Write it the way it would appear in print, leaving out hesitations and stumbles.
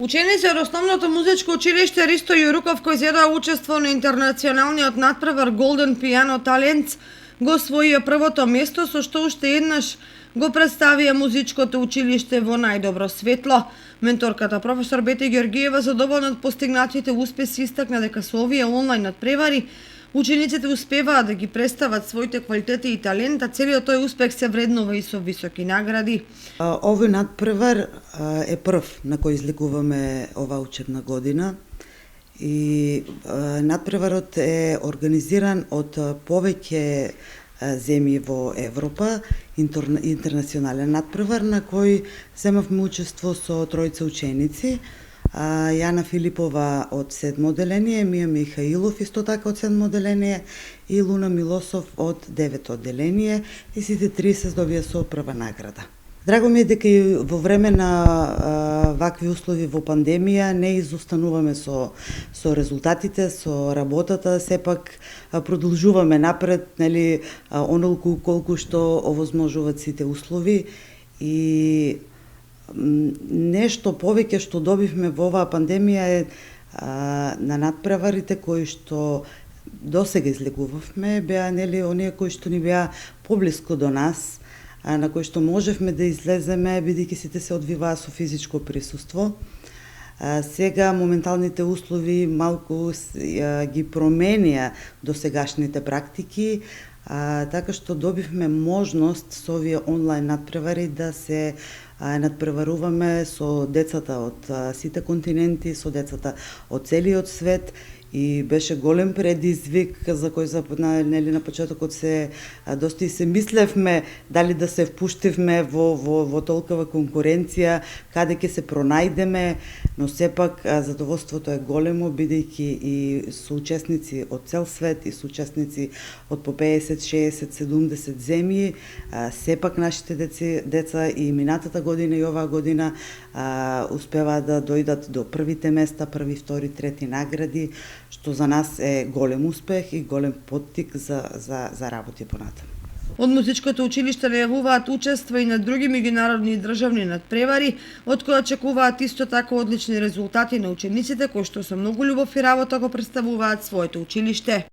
Ученици од основното музичко училиште Ристо Јуруков, кој зеда учество на интернационалниот надпревар Golden Piano Talents, го освоија првото место, со што уште еднаш го представија музичкото училиште во најдобро светло. Менторката професор Бети Ѓоргиева, задоволна од постигнатите успеси, истакна дека со овие онлайн надпревари учениците успеваат да ги представат своите квалитети и талент, а целиот тој успех се вреднува и со високи награди. Овој надпревар е прв на кој излегуваме ова учебна година и надпреварот е организиран од повеќе земји во Европа, интернационален надпревар на кој земавме учество со тројца ученици. Јана Филипова од 7 оделение, Мија Михаилов исто така од 7 оделение и Луна Милосов од 9 оделение, и сите три се здобија со прва награда. Драго ми е дека и во време на вакви услови во пандемија не изостануваме со резултатите, со работата, сепак продолжуваме напред, нели, онолку колку што овозможуваат сите услови. И нешто повеќе што добивме во оваа пандемија е на надпреварите кои што досега излегувавме, беа, нели, оние кои што ни беа поблиску до нас, на кои што можевме да излеземе, бидејќи сите се одвиваа со физичко присуство. Сега моменталните услови малку ги променија досегашните практики, така што добивме можност со овие онлайн надпревари да се надпреваруваме со децата од сите континенти, со децата од целиот свет, и беше голем предизвик за кој нели на почетокот доста и се мислевме дали да се впуштивме во толкова конкуренција, каде ќе се пронајдеме, но сепак задоволството е големо, бидејќи и соучесници од цел свет и соучесници од по 50, 60, 70 земји, сепак нашите деца и минатата година и оваа година успеваат да дојдат до првите места, први, втори, трети награди, што за нас е голем успех и голем поттик за работи понатаму. Од музичкото училиште најавуваат учество и на други меѓународни и државни надпревари, од кои очекуваат исто така одлични резултати на учениците кои што со многу љубов и работа го представуваат своето училиште.